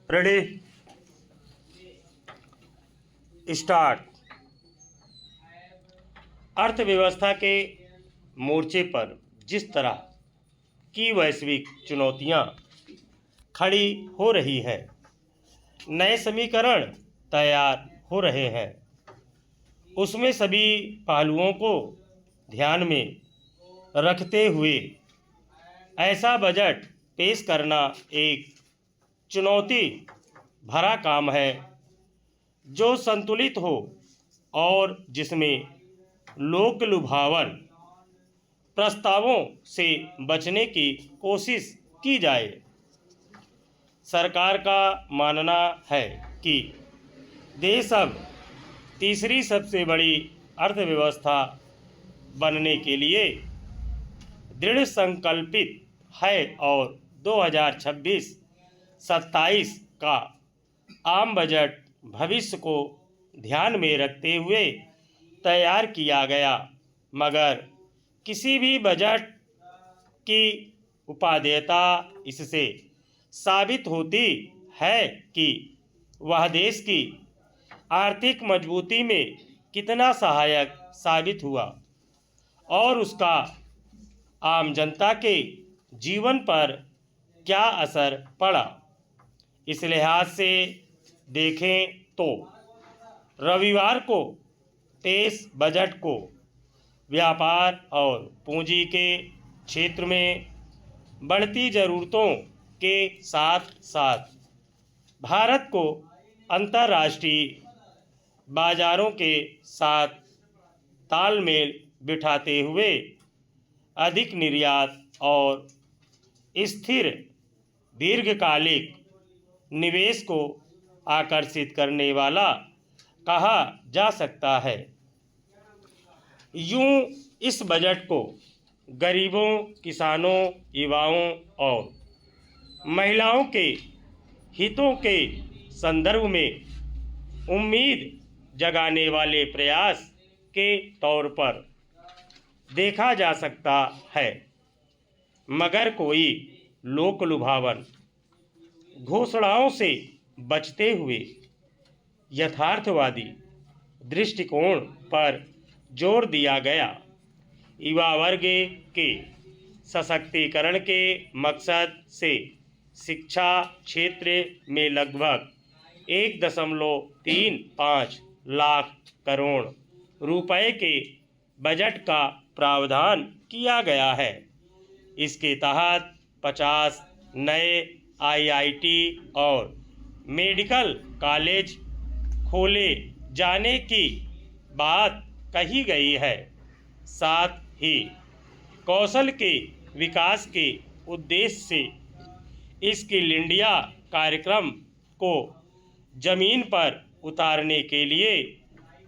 Ready start. अर्थव्यवस्था के मोर्चे पर जिस तरह की वैश्विक चुनौतियां खड़ी हो रही हैं, नए समीकरण तैयार हो रहे हैं, उसमें सभी पहलुओं को ध्यान में रखते हुए ऐसा बजट पेश करना एक चुनौती भरा काम है जो संतुलित हो और जिसमें लोक लुभावन प्रस्तावों से बचने की कोशिश की जाए। सरकार का मानना है कि देश अब तीसरी सबसे बड़ी अर्थव्यवस्था बनने के लिए दृढ़ संकल्पित है और 2026-27 का आम बजट भविष्य को ध्यान में रखते हुए तैयार किया गया, मगर किसी भी बजट की उपादेयता इससे साबित होती है कि वह देश की आर्थिक मजबूती में कितना सहायक साबित हुआ और उसका आम जनता के जीवन पर क्या असर पड़ा। इस लिहाज से देखें तो रविवार को पेश बजट को व्यापार और पूंजी के क्षेत्र में बढ़ती ज़रूरतों के साथ साथ भारत को अंतर्राष्ट्रीय बाजारों के साथ तालमेल बिठाते हुए अधिक निर्यात और स्थिर दीर्घकालिक निवेश को आकर्षित करने वाला कहा जा सकता है। यूं इस बजट को गरीबों, किसानों, युवाओं और महिलाओं के हितों के संदर्भ में उम्मीद जगाने वाले प्रयास के तौर पर देखा जा सकता है, मगर कोई लोक लुभावन घोषणाओं से बचते हुए यथार्थवादी दृष्टिकोण पर जोर दिया गया। युवा वर्ग के सशक्तिकरण के मकसद से शिक्षा क्षेत्र में लगभग 1.35 लाख करोड़ रुपए के बजट का प्रावधान किया गया है। इसके तहत 50 नए IIT और मेडिकल कॉलेज खोले जाने की बात कही गई है। साथ ही कौशल के विकास के उद्देश्य से स्किल इंडिया कार्यक्रम को जमीन पर उतारने के लिए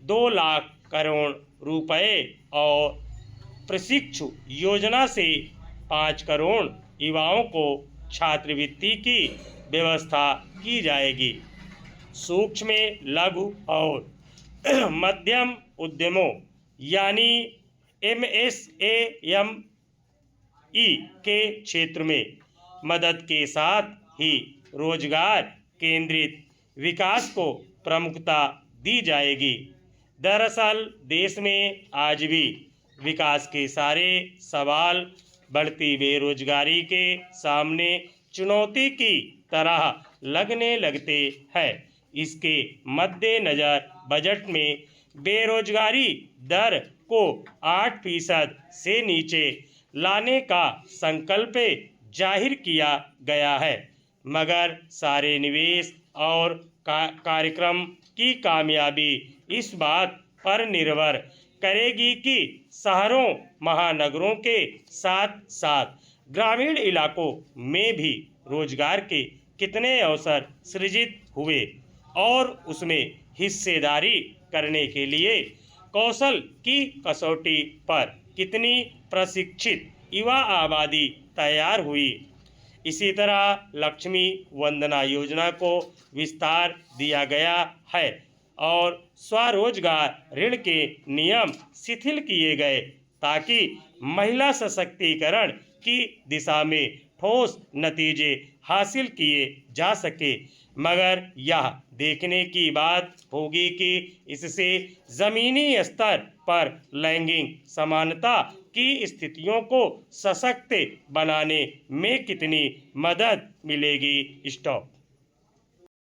2 लाख करोड़ रुपए और प्रशिक्षु योजना से 5 करोड़ युवाओं को छात्रवृत्ति की व्यवस्था की जाएगी। सूक्ष्म, लघु और मध्यम उद्यमों यानी MSAME के क्षेत्र में मदद के साथ ही रोजगार केंद्रित विकास को प्रमुखता दी जाएगी। दरअसल देश में आज भी विकास के सारे सवाल बढ़ती बेरोजगारी के सामने चुनौती की तरह लगने लगते हैं। इसके मद्देनज़र बजट में बेरोजगारी दर को 8% से नीचे लाने का संकल्प जाहिर किया गया है, मगर सारे निवेश और कार्यक्रम की कामयाबी इस बात पर निर्भर करेगी कि शहरों, महानगरों के साथ साथ ग्रामीण इलाकों में भी रोजगार के कितने अवसर सृजित हुए और उसमें हिस्सेदारी करने के लिए कौशल की कसौटी पर कितनी प्रशिक्षित युवा आबादी तैयार हुई। इसी तरह लक्ष्मी वंदना योजना को विस्तार दिया गया है और स्वरोजगार ऋण के नियम शिथिल किए गए ताकि महिला सशक्तिकरण की दिशा में ठोस नतीजे हासिल किए जा सके, मगर यह देखने की बात होगी कि इससे ज़मीनी स्तर पर लैंगिक समानता की स्थितियों को सशक्त बनाने में कितनी मदद मिलेगी। स्टॉप।